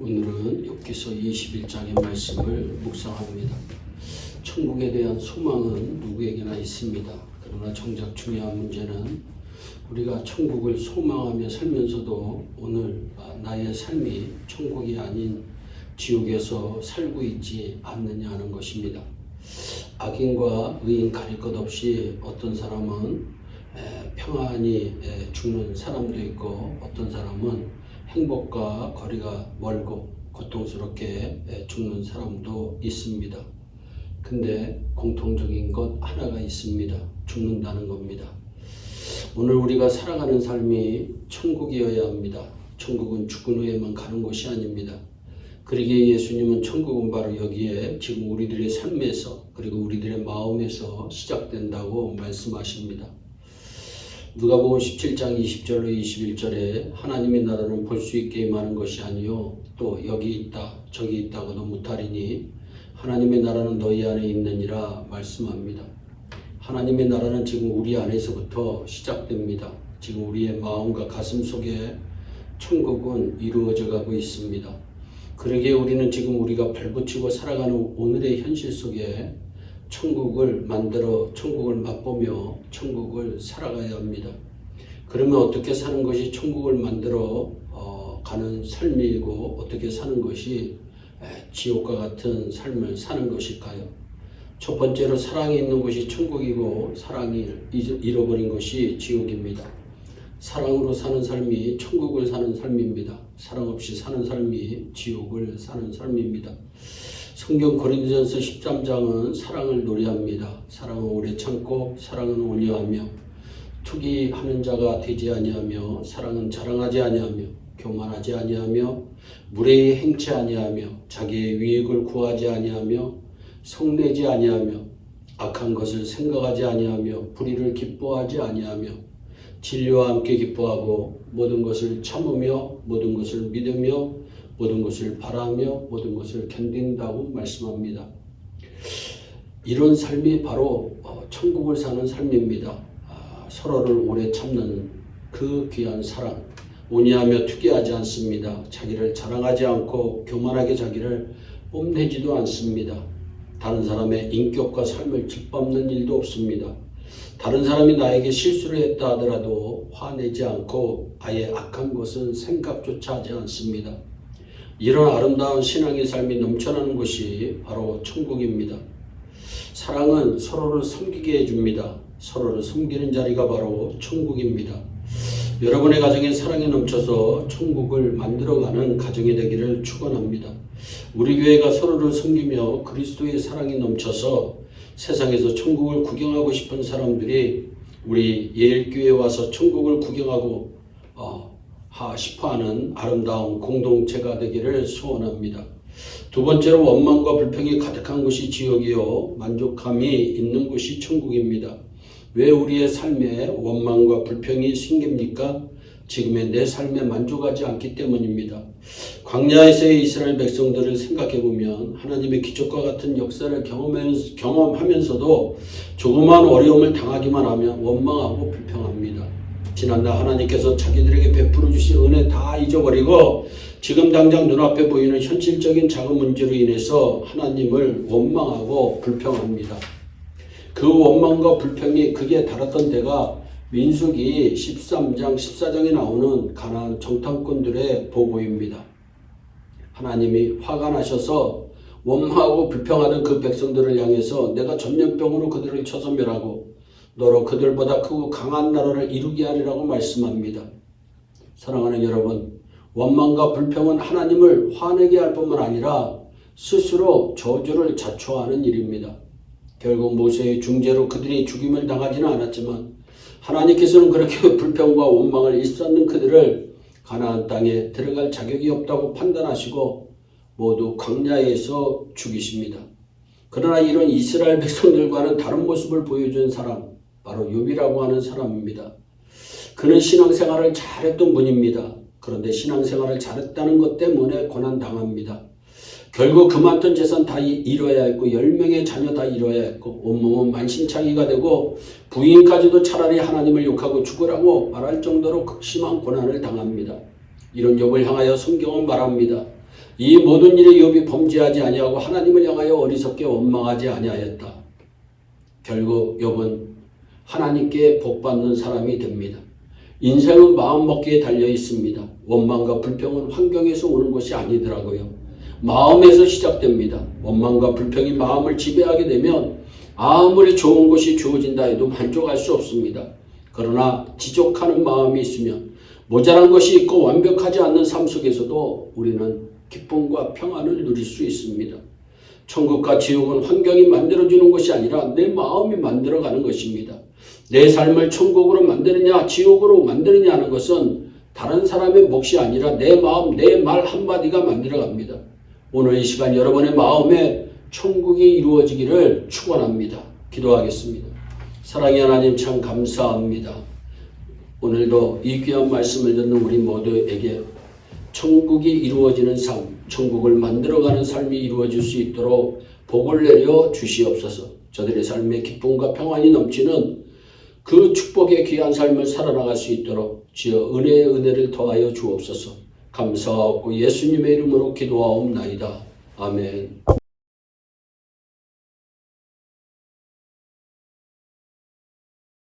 오늘은 욥기서 21장의 말씀을 묵상합니다. 천국에 대한 소망은 누구에게나 있습니다. 그러나 정작 중요한 문제는 우리가 천국을 소망하며 살면서도 오늘 나의 삶이 천국이 아닌 지옥에서 살고 있지 않느냐 하는 것입니다. 악인과 의인 가릴 것 없이 어떤 사람은 평안히 죽는 사람도 있고 어떤 사람은 행복과 거리가 멀고 고통스럽게 죽는 사람도 있습니다. 근데 공통적인 것 하나가 있습니다. 죽는다는 겁니다. 오늘 우리가 살아가는 삶이 천국이어야 합니다. 천국은 죽은 후에만 가는 곳이 아닙니다. 그러기에 예수님은 천국은 바로 여기에 지금 우리들의 삶에서 그리고 우리들의 마음에서 시작된다고 말씀하십니다. 누가복음 17장 20절로 21절에 하나님의 나라는 볼 수 있게 임하는 것이 아니요 또 여기 있다 저기 있다고도 못하리니 하나님의 나라는 너희 안에 있느니라 말씀합니다. 하나님의 나라는 지금 우리 안에서부터 시작됩니다. 지금 우리의 마음과 가슴 속에 천국은 이루어져 가고 있습니다. 그러기에 우리는 지금 우리가 발붙이고 살아가는 오늘의 현실 속에 천국을 만들어 천국을 맛보며 천국을 살아가야 합니다. 그러면 어떻게 사는 것이 천국을 만들어 가는 삶이고 어떻게 사는 것이 지옥과 같은 삶을 사는 것일까요? 첫 번째로 사랑이 있는 것이 천국이고 사랑이 잃어버린 것이 지옥입니다. 사랑으로 사는 삶이 천국을 사는 삶입니다. 사랑 없이 사는 삶이 지옥을 사는 삶입니다. 성경 고린도전서 13장은 사랑을 노래합니다. 사랑은 오래 참고 사랑은 온유하며 투기하는 자가 되지 아니하며 사랑은 자랑하지 아니하며 교만하지 아니하며 무례히 행치 아니하며 자기의 유익을 구하지 아니하며 성내지 아니하며 악한 것을 생각하지 아니하며 불의를 기뻐하지 아니하며 진리와 함께 기뻐하고 모든 것을 참으며 모든 것을 믿으며 모든 것을 바라며 모든 것을 견딘다고 말씀합니다. 이런 삶이 바로 천국을 사는 삶입니다. 서로를 오래 참는 그 귀한 사랑, 온유하며 투기하지 않습니다. 자기를 자랑하지 않고 교만하게 자기를 뽐내지도 않습니다. 다른 사람의 인격과 삶을 짓밟는 일도 없습니다. 다른 사람이 나에게 실수를 했다 하더라도 화내지 않고 아예 악한 것은 생각조차 하지 않습니다. 이런 아름다운 신앙의 삶이 넘쳐나는 것이 바로 천국입니다. 사랑은 서로를 섬기게 해줍니다. 서로를 섬기는 자리가 바로 천국입니다. 여러분의 가정에 사랑이 넘쳐서 천국을 만들어가는 가정이 되기를 축원합니다. 우리 교회가 서로를 섬기며 그리스도의 사랑이 넘쳐서 세상에서 천국을 구경하고 싶은 사람들이 우리 예일교회에 와서 천국을 구경하고 싶어하는 아름다운 공동체가 되기를 소원합니다. 두 번째로 원망과 불평이 가득한 곳이 지옥이요 만족함이 있는 곳이 천국입니다. 왜 우리의 삶에 원망과 불평이 생깁니까? 지금의 내 삶에 만족하지 않기 때문입니다. 광야에서의 이스라엘 백성들을 생각해보면 하나님의 기적과 같은 역사를 경험하면서도 조그마한 어려움을 당하기만 하면 원망하고 불평합니다. 지난날 하나님께서 자기들에게 베풀어 주신 은혜 다 잊어버리고 지금 당장 눈앞에 보이는 현실적인 작은 문제로 인해서 하나님을 원망하고 불평합니다. 그 원망과 불평이 극에 달했던 때가 민수기 13장 14장에 나오는 가나안 정탐꾼들의 보고입니다. 하나님이 화가 나셔서 원망하고 불평하는 그 백성들을 향해서 내가 전염병으로 그들을 쳐서 멸하고 너로 그들보다 크고 강한 나라를 이루게 하리라고 말씀합니다. 사랑하는 여러분, 원망과 불평은 하나님을 화내게 할 뿐만 아니라 스스로 저주를 자초하는 일입니다. 결국 모세의 중재로 그들이 죽임을 당하지는 않았지만 하나님께서는 그렇게 불평과 원망을 일삼는 그들을 가나안 땅에 들어갈 자격이 없다고 판단하시고 모두 광야에서 죽이십니다. 그러나 이런 이스라엘 백성들과는 다른 모습을 보여준 사람, 바로 욥이라고 하는 사람입니다. 그는 신앙생활을 잘했던 분입니다. 그런데 신앙생활을 잘했다는 것 때문에 고난당합니다. 결국 그 많던 재산 다 잃어야 했고 10명의 자녀 다 잃어야 했고 온몸은 만신창이가 되고 부인까지도 차라리 하나님을 욕하고 죽으라고 말할 정도로 극심한 고난을 당합니다. 이런 욥을 향하여 성경은 말합니다. 이 모든 일에 욥이 범죄하지 아니하고 하나님을 향하여 어리석게 원망하지 아니하였다. 결국 욥은 하나님께 복받는 사람이 됩니다. 인생은 마음먹기에 달려 있습니다. 원망과 불평은 환경에서 오는 것이 아니더라고요. 마음에서 시작됩니다. 원망과 불평이 마음을 지배하게 되면 아무리 좋은 것이 주어진다 해도 만족할 수 없습니다. 그러나 지족하는 마음이 있으면 모자란 것이 있고 완벽하지 않는 삶 속에서도 우리는 기쁨과 평안을 누릴 수 있습니다. 천국과 지옥은 환경이 만들어주는 것이 아니라 내 마음이 만들어가는 것입니다. 내 삶을 천국으로 만드느냐 지옥으로 만드느냐 하는 것은 다른 사람의 몫이 아니라 내 마음, 내 말 한마디가 만들어갑니다. 오늘 이 시간 여러분의 마음에 천국이 이루어지기를 축원합니다. 기도하겠습니다. 사랑의 하나님 참 감사합니다. 오늘도 이 귀한 말씀을 듣는 우리 모두에게 천국이 이루어지는 삶, 천국을 만들어가는 삶이 이루어질 수 있도록 복을 내려 주시옵소서. 저들의 삶에 기쁨과 평안이 넘치는 그 축복의 귀한 삶을 살아나갈 수 있도록 주여 은혜의 은혜를 더하여 주옵소서. 감사하고 예수님의 이름으로 기도하옵나이다. 아멘.